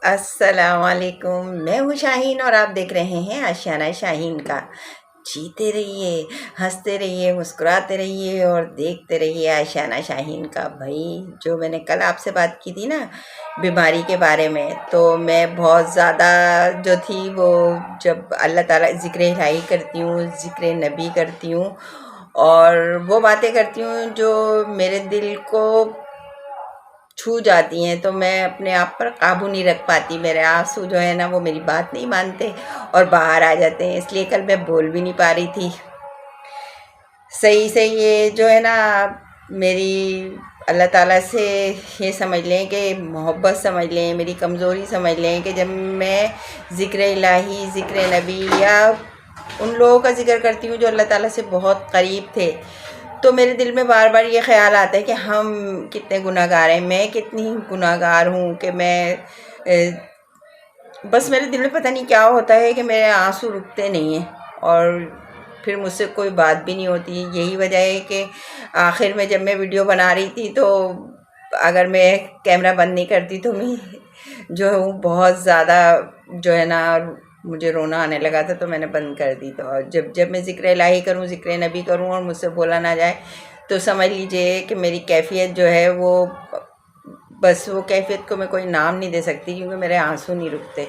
السلام علیکم، میں ہوں شاہین اور آپ دیکھ رہے ہیں آشیانہ شاہین کا۔ جیتے رہیے، ہنستے رہیے، مسکراتے رہیے اور دیکھتے رہیے آشیانہ شاہین کا۔ بھائی جو میں نے کل آپ سے بات کی تھی نا بیماری کے بارے میں، تو میں بہت زیادہ جو تھی وہ جب اللہ تعالیٰ ذکر الہی کرتی ہوں، ذکر نبی کرتی ہوں اور وہ باتیں کرتی ہوں جو میرے دل کو چھو جاتی ہیں، تو میں اپنے آپ پر قابو نہیں رکھ پاتی۔ میرے آنسو جو ہے نا وہ میری بات نہیں مانتے اور باہر آ جاتے ہیں، اس لیے کل میں بول بھی نہیں پا رہی تھی صحیح سے۔ یہ جو ہے نا میری اللہ تعالیٰ سے یہ سمجھ لیں کہ محبت سمجھ لیں، میری کمزوری سمجھ لیں کہ جب میں ذکر الہی، ذکر نبی یا ان لوگوں کا ذکر کرتی ہوں جو اللہ تعالیٰ سے بہت قریب تھے، تو میرے دل میں بار بار یہ خیال آتا ہے کہ ہم کتنے گناہ گار ہیں، میں کتنی گناہ گار ہوں کہ میں بس میرے دل میں پتہ نہیں کیا ہوتا ہے کہ میرے آنسو رکتے نہیں ہیں اور پھر مجھ سے کوئی بات بھی نہیں ہوتی۔ یہی وجہ ہے کہ آخر میں جب میں ویڈیو بنا رہی تھی تو اگر میں کیمرہ بند نہیں کرتی تو میں جو ہوں بہت زیادہ جو ہے نا مجھے رونا آنے لگا تھا، تو میں نے بند کر دی۔ تو جب میں ذکر الہی کروں، ذکر نبی کروں اور مجھ سے بولا نہ جائے تو سمجھ لیجئے کہ میری کیفیت جو ہے وہ بس وہ کیفیت کو میں کوئی نام نہیں دے سکتی، کیونکہ میرے آنسو نہیں رکتے۔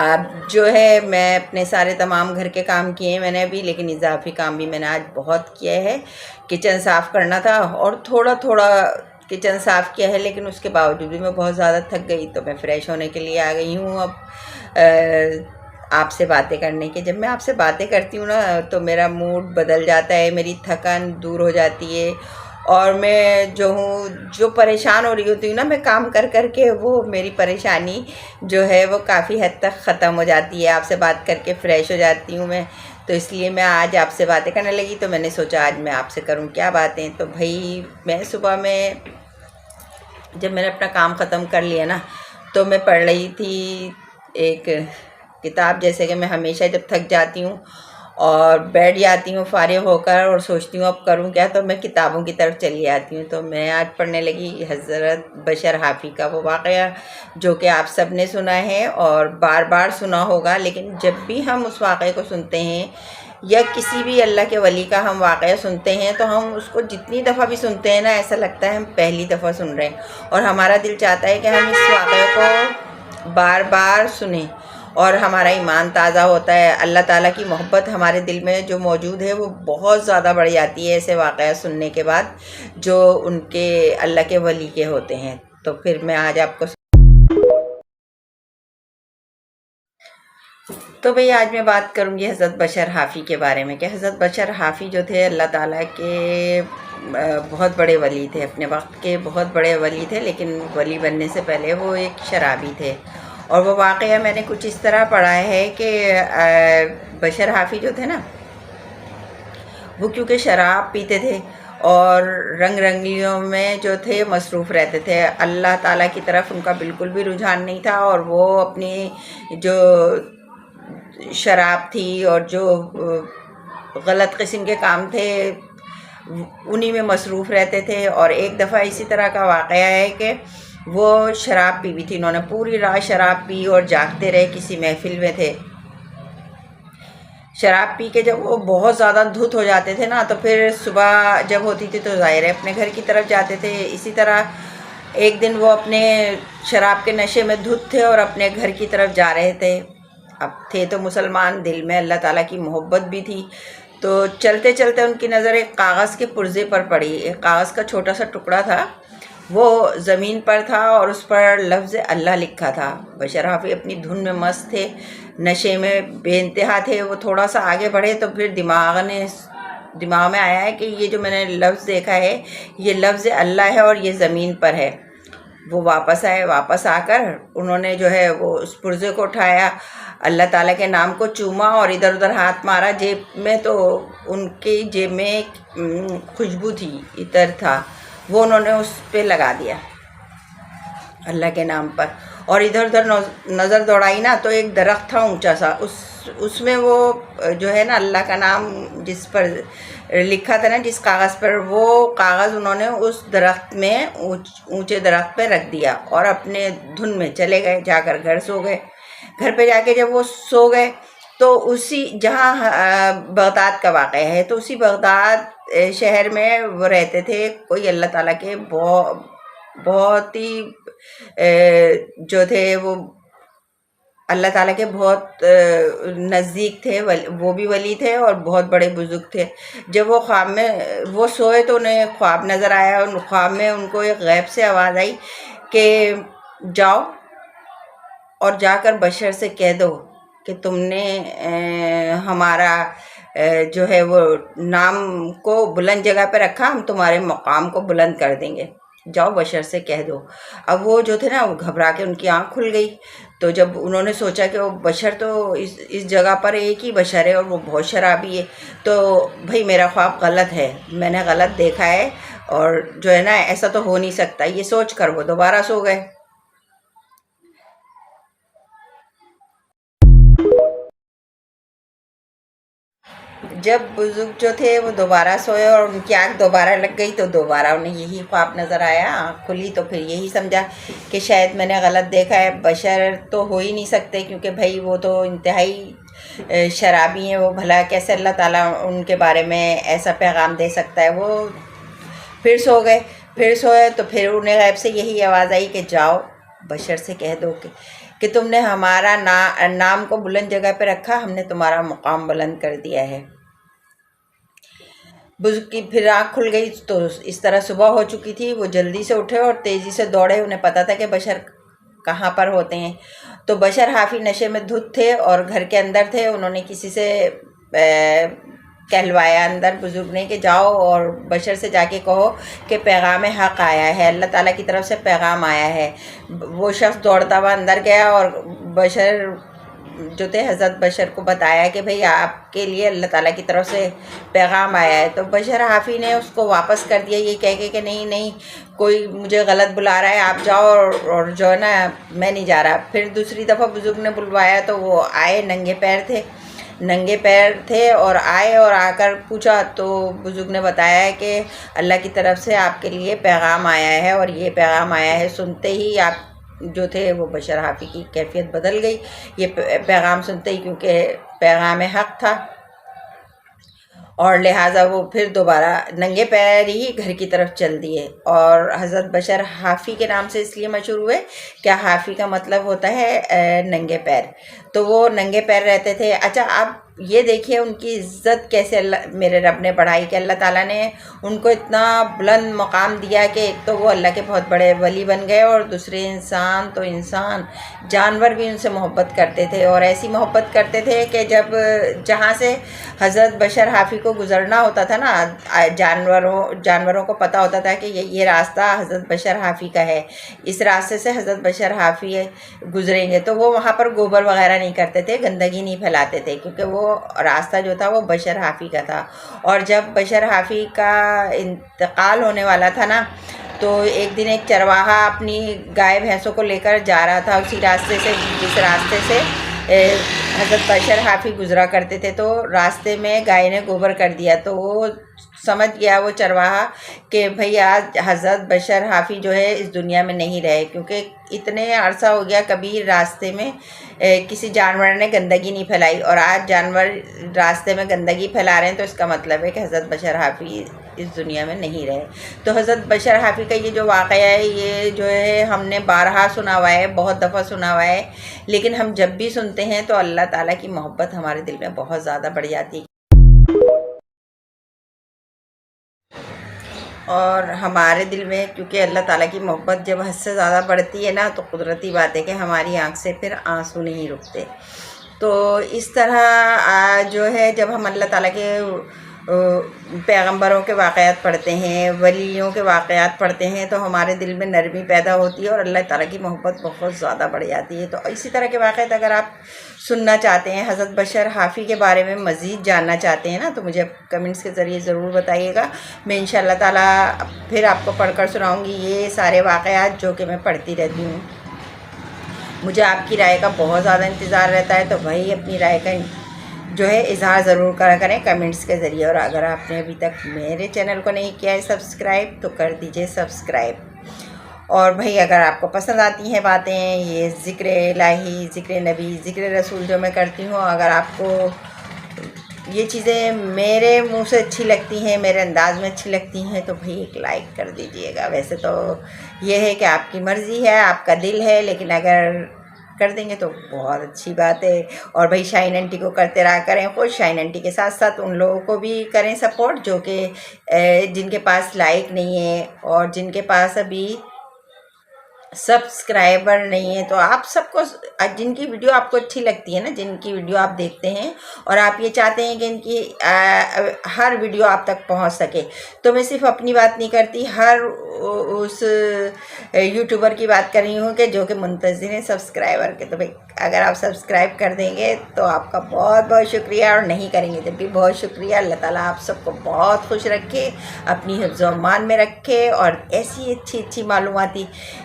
اب جو ہے میں اپنے سارے تمام گھر کے کام کیے ہیں میں نے ابھی، لیکن اضافی کام بھی میں نے آج بہت کیا ہے۔ کچن صاف کرنا تھا اور تھوڑا تھوڑا کچن صاف کیا ہے، لیکن اس کے باوجود بھی میں بہت زیادہ تھک گئی، تو میں فریش ہونے کے لیے آ گئی ہوں اب آپ سے باتیں کرنے کے۔ جب میں آپ سے باتیں کرتی ہوں نا تو میرا موڈ بدل جاتا ہے، میری تھکن دور ہو جاتی ہے اور میں جو ہوں جو پریشان ہو رہی ہوتی ہوں نا میں کام کر کر کے، وہ میری پریشانی جو ہے وہ کافی حد تک ختم ہو جاتی ہے۔ آپ سے بات کر کے فریش ہو جاتی ہوں میں، تو اس لیے میں آج آپ سے باتیں کرنے لگی، تو میں نے سوچا آج میں آپ سے کروں کیا باتیں۔ تو بھائی میں صبح میں جب میں نے اپنا کام ختم کر لیا نا تو میں پڑھ رہی تھی ایک کتاب، جیسے کہ میں ہمیشہ جب تھک جاتی ہوں اور بیٹھ جاتی ہوں فارغ ہو کر اور سوچتی ہوں اب کروں کیا، تو میں کتابوں کی طرف چلی آتی ہوں۔ تو میں آج پڑھنے لگی حضرت بشر حافی کا وہ واقعہ جو کہ آپ سب نے سنا ہے اور بار بار سنا ہوگا، لیکن جب بھی ہم اس واقعے کو سنتے ہیں یا کسی بھی اللہ کے ولی کا ہم واقعہ سنتے ہیں تو ہم اس کو جتنی دفعہ بھی سنتے ہیں نا ایسا لگتا ہے ہم پہلی دفعہ سن رہے ہیں، اور ہمارا دل چاہتا ہے کہ ہم اس واقعے کو بار بار سنیں اور ہمارا ایمان تازہ ہوتا ہے۔ اللہ تعالیٰ کی محبت ہمارے دل میں جو موجود ہے وہ بہت زیادہ بڑھ جاتی ہے ایسے واقعہ سننے کے بعد جو ان کے اللہ کے ولی کے ہوتے ہیں۔ تو پھر میں آج آپ کو تو بھئی آج میں بات کروں گی حضرت بشر حافی کے بارے میں، کہ حضرت بشر حافی جو تھے اللہ تعالیٰ کے بہت بڑے ولی تھے، اپنے وقت کے بہت بڑے ولی تھے، لیکن ولی بننے سے پہلے وہ ایک شرابی تھے۔ اور وہ واقعہ میں نے کچھ اس طرح پڑھا ہے کہ بشر حافی جو تھے نا وہ کیونکہ شراب پیتے تھے اور رنگ رنگلیوں میں جو تھے مصروف رہتے تھے، اللہ تعالیٰ کی طرف ان کا بالکل بھی رجحان نہیں تھا، اور وہ اپنی جو شراب تھی اور جو غلط قسم کے کام تھے انہی میں مصروف رہتے تھے۔ اور ایک دفعہ اسی طرح کا واقعہ ہے کہ وہ شراب پی بھی تھی، انہوں نے پوری رات شراب پی اور جاگتے رہے، کسی محفل میں تھے، شراب پی کے جب وہ بہت زیادہ دھت ہو جاتے تھے نا تو پھر صبح جب ہوتی تھی تو ظاہر ہے اپنے گھر کی طرف جاتے تھے۔ اسی طرح ایک دن وہ اپنے شراب کے نشے میں دھت تھے اور اپنے گھر کی طرف جا رہے تھے۔ اب تھے تو مسلمان، دل میں اللہ تعالیٰ کی محبت بھی تھی، تو چلتے چلتے ان کی نظر ایک کاغذ کے پرزے پر پڑی۔ ایک کاغذ کا چھوٹا سا ٹکڑا تھا، وہ زمین پر تھا اور اس پر لفظ اللہ لکھا تھا۔ بشر حافی اپنی دھن میں مست تھے، نشے میں بے انتہا تھے۔ وہ تھوڑا سا آگے بڑھے تو پھر دماغ میں آیا ہے کہ یہ جو میں نے لفظ دیکھا ہے یہ لفظ اللہ ہے اور یہ زمین پر ہے۔ وہ واپس آئے، واپس آ کر انہوں نے جو ہے وہ اس پرزے کو اٹھایا، اللہ تعالیٰ کے نام کو چوما اور ادھر ادھر ہاتھ مارا جیب میں، تو ان کی جیب میں ایک خوشبو تھی، عطر تھا، وہ انہوں نے اس پہ لگا دیا اللہ کے نام پر، اور ادھر ادھر نظر دوڑائی نا تو ایک درخت تھا اونچا سا، اس اس میں وہ جو ہے نا اللہ کا نام جس پر لکھا تھا نا، جس کاغذ پر، وہ کاغذ انہوں نے اس درخت میں اونچے درخت پہ رکھ دیا اور اپنے دھن میں چلے گئے، جا کر گھر سو گئے۔ گھر پہ جا کے جب وہ سو گئے تو اسی جہاں بغداد کا واقعہ ہے، تو اسی بغداد شہر میں وہ رہتے تھے، کوئی اللہ تعالیٰ کے بہت ہی جو تھے وہ اللہ تعالیٰ کے بہت نزدیک تھے، وہ بھی ولی تھے اور بہت بڑے بزرگ تھے۔ جب وہ خواب میں وہ سوئے تو انہیں خواب نظر آیا، اور خواب میں ان کو ایک غیب سے آواز آئی کہ جاؤ اور جا کر بشر سے کہہ دو کہ تم نے ہمارا جو ہے وہ نام کو بلند جگہ پہ رکھا، ہم تمہارے مقام کو بلند کر دیں گے، جاؤ بشر سے کہہ دو۔ اب وہ جو تھے نا، وہ گھبرا کے ان کی آنکھ کھل گئی۔ تو جب انہوں نے سوچا کہ وہ بشر تو اس جگہ پر ایک ہی بشر ہے اور وہ بہت شرابی ہے، تو بھائی میرا خواب غلط ہے، میں نے غلط دیکھا ہے، اور جو ہے نا ایسا تو ہو نہیں سکتا، یہ سوچ کر وہ دوبارہ سو گئے۔ جب بزرگ جو تھے وہ دوبارہ سوئے اور ان کی آنکھ دوبارہ لگ گئی، تو دوبارہ انہیں یہی خواب نظر آیا، آنکھ کھلی تو پھر یہی سمجھا کہ شاید میں نے غلط دیکھا ہے، بشر تو ہو ہی نہیں سکتے، کیونکہ بھائی وہ تو انتہائی شرابی ہیں، وہ بھلا کیسے اللہ تعالیٰ ان کے بارے میں ایسا پیغام دے سکتا ہے۔ وہ پھر سو گئے، پھر سوئے تو پھر انہیں غیب سے یہی آواز آئی کہ جاؤ بشر سے کہہ دو کہ تم نے ہمارا نام کو بلند جگہ پہ رکھا، ہم نے تمہارا مقام بلند کر دیا ہے۔ بزرگ کی پھر آنکھ کھل گئی، تو اس طرح صبح ہو چکی تھی، وہ جلدی سے اٹھے اور تیزی سے دوڑے، انہیں پتہ تھا کہ بشر کہاں پر ہوتے ہیں۔ تو بشر حافی نشے میں دھت تھے اور گھر کے اندر تھے، انہوں نے کسی سے کہلوایا اندر بزرگ نے کہ جاؤ اور بشر سے جا کے کہو کہ پیغام حق آیا ہے، اللہ تعالیٰ کی طرف سے پیغام آیا ہے۔ وہ شخص دوڑتا ہوا اندر گیا اور بشر جو تھے حضرت بشر کو بتایا کہ بھئی آپ کے لیے اللہ تعالیٰ کی طرف سے پیغام آیا ہے۔ تو بشر حافی نے اس کو واپس کر دیا یہ کہہ کے کہ نہیں کوئی مجھے غلط بلا رہا ہے، آپ جاؤ اور جو ہے نا میں نہیں جا رہا۔ پھر دوسری دفعہ بزرگ نے بلوایا تو وہ آئے، ننگے پیر تھے اور آئے، اور آ کر پوچھا تو بزرگ نے بتایا کہ اللہ کی طرف سے آپ کے لیے پیغام آیا ہے، اور یہ پیغام آیا ہے۔ سنتے ہی آپ جو تھے وہ بشر حافی کی کیفیت بدل گئی، یہ پیغام سنتے ہی، کیونکہ پیغام حق تھا، اور لہٰذا وہ پھر دوبارہ ننگے پیر ہی گھر کی طرف چل دیے۔ اور حضرت بشر حافی کے نام سے اس لیے مشہور ہوئے کہ حافی کا مطلب ہوتا ہے ننگے پیر، تو وہ ننگے پیر رہتے تھے۔ اچھا اب یہ دیکھیے ان کی عزت کیسے میرے رب نے بڑھائی، کہ اللہ تعالیٰ نے ان کو اتنا بلند مقام دیا کہ ایک تو وہ اللہ کے بہت بڑے ولی بن گئے، اور دوسرے انسان جانور بھی ان سے محبت کرتے تھے، اور ایسی محبت کرتے تھے کہ جہاں سے حضرت بشر حافی کو گزرنا ہوتا تھا نا، جانوروں کو پتہ ہوتا تھا کہ یہ راستہ حضرت بشر حافی کا ہے، اس راستے سے حضرت بشر حافی گزریں گے، تو وہ وہاں پر گوبر وغیرہ نہیں کرتے تھے، گندگی نہیں پھیلاتے تھے، کیونکہ وہ راستہ جو تھا وہ بشر حافی کا تھا۔ اور جب بشر حافی کا انتقال ہونے والا تھا نا، تو ایک دن ایک چرواہا اپنی گائے بھینسوں کو لے کر جا رہا تھا اسی راستے سے جس راستے سے حضرت بشر حافی گزرا کرتے تھے، تو راستے میں گائے نے گوبر کر دیا، تو وہ سمجھ گیا وہ چرواہا کہ بھئی آج حضرت بشر حافی جو ہے اس دنیا میں نہیں رہے، کیونکہ اتنے عرصہ ہو گیا کبھی راستے میں کسی جانور نے گندگی نہیں پھیلائی، اور آج جانور راستے میں گندگی پھیلا رہے ہیں، تو اس کا مطلب ہے کہ حضرت بشر حافی اس دنیا میں نہیں رہے۔ تو حضرت بشر حافی کا یہ جو واقعہ ہے، یہ جو ہے ہم نے بارہا سنا ہوا ہے، بہت دفعہ سنا ہوا ہے، لیکن ہم جب بھی سنتے ہیں تو اللہ تعالیٰ کی محبت ہمارے دل میں بہت زیادہ بڑھ جاتی ہے، اور ہمارے دل میں کیونکہ اللہ تعالیٰ کی محبت جب حد سے زیادہ بڑھتی ہے نا، تو قدرتی بات ہے کہ ہماری آنکھ سے پھر آنسو نہیں رکتے۔ تو اس طرح جو ہے جب ہم اللہ تعالیٰ کے پیغمبروں کے واقعات پڑھتے ہیں، ولیوں کے واقعات پڑھتے ہیں، تو ہمارے دل میں نرمی پیدا ہوتی ہے اور اللہ تعالیٰ کی محبت بہت زیادہ بڑھ جاتی ہے۔ تو اسی طرح کے واقعات اگر آپ سننا چاہتے ہیں، حضرت بشر حافی کے بارے میں مزید جاننا چاہتے ہیں نا، تو مجھے کمنٹس کے ذریعے ضرور بتائیے گا، میں انشاءاللہ تعالیٰ پھر آپ کو پڑھ کر سناؤں گی یہ سارے واقعات جو کہ میں پڑھتی رہتی ہوں۔ مجھے آپ کی رائے کا بہت زیادہ انتظار رہتا ہے، تو بھائی اپنی رائے کا جو ہے اظہار ضرور کرا کریں کمنٹس کے ذریعے، اور اگر آپ نے ابھی تک میرے چینل کو نہیں کیا ہے سبسکرائب تو کر دیجئے سبسکرائب۔ اور بھائی اگر آپ کو پسند آتی ہیں باتیں، یہ ذکر الہی، ذکر نبی، ذکر رسول جو میں کرتی ہوں، اگر آپ کو یہ چیزیں میرے منہ سے اچھی لگتی ہیں، میرے انداز میں اچھی لگتی ہیں، تو بھائی ایک لائک کر دیجئے گا۔ ویسے تو یہ ہے کہ آپ کی مرضی ہے، آپ کا دل ہے، لیکن اگر کر دیں گے تو بہت اچھی بات ہے۔ اور بھائی شاہین آنٹی کو کرتے رہا کریں خوش، شاہین آنٹی کے ساتھ ساتھ ان لوگوں کو بھی کریں سپورٹ جو کہ جن کے پاس لائک نہیں ہے اور جن کے پاس ابھی سبسکرائبر نہیں ہے، تو آپ سب کو، جن کی ویڈیو آپ کو اچھی لگتی ہے نا، جن کی ویڈیو آپ دیکھتے ہیں اور آپ یہ چاہتے ہیں کہ ان کی ہر ویڈیو آپ تک پہنچ سکے، تو میں صرف اپنی بات نہیں کرتی، ہر اس یوٹیوبر کی بات کر رہی ہوں کہ جو کہ منتظر ہیں سبسکرائبر کے۔ تو بھائی اگر آپ سبسکرائب کر دیں گے تو آپ کا بہت بہت شکریہ، اور نہیں کریں گے جب بھی بہت شکریہ۔ اللہ تعالیٰ آپ سب کو بہت خوش رکھے، اپنی حفظ و امان میں رکھے، اور ایسی اچھی معلوماتی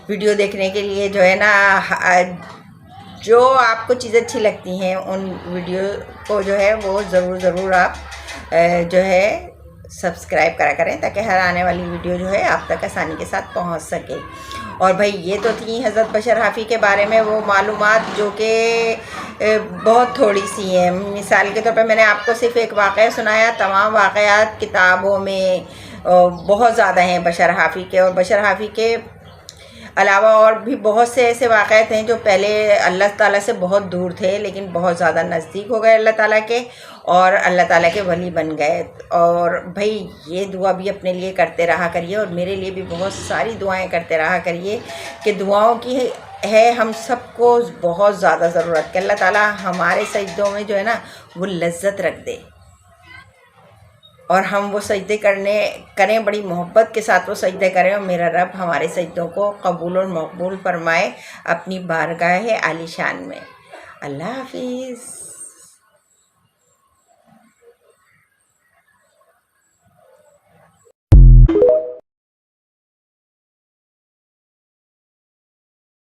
ویڈیو دیکھنے کے لیے جو ہے نا، جو آپ کو چیزیں اچھی لگتی ہیں ان ویڈیو کو جو ہے وہ ضرور آپ جو ہے سبسکرائب کرا کریں، تاکہ ہر آنے والی ویڈیو جو ہے آپ تک آسانی کے ساتھ پہنچ سکے۔ اور بھائی یہ تو تھی حضرت بشر حافی کے بارے میں وہ معلومات جو کہ بہت تھوڑی سی ہیں۔ مثال کے طور پہ میں نے آپ کو صرف ایک واقعہ سنایا، تمام واقعات کتابوں میں بہت زیادہ ہیں بشر حافی کے، اور بشر حافی کے علاوہ اور بھی بہت سے ایسے واقعات ہیں جو پہلے اللہ تعالیٰ سے بہت دور تھے لیکن بہت زیادہ نزدیک ہو گئے اللہ تعالیٰ کے، اور اللہ تعالیٰ کے ولی بن گئے۔ اور بھائی یہ دعا بھی اپنے لیے کرتے رہا کریے، اور میرے لیے بھی بہت ساری دعائیں کرتے رہا کریے کہ دعاؤں کی ہے ہم سب کو بہت زیادہ ضرورت، کہ اللہ تعالیٰ ہمارے سجدوں میں جو ہے نا وہ لذت رکھ دے، اور ہم وہ سجدے کریں بڑی محبت کے ساتھ، وہ سجدے کریں، اور میرا رب ہمارے سجدوں کو قبول اور مقبول فرمائے اپنی بارگاہ عالی شان میں۔ اللہ حافظ۔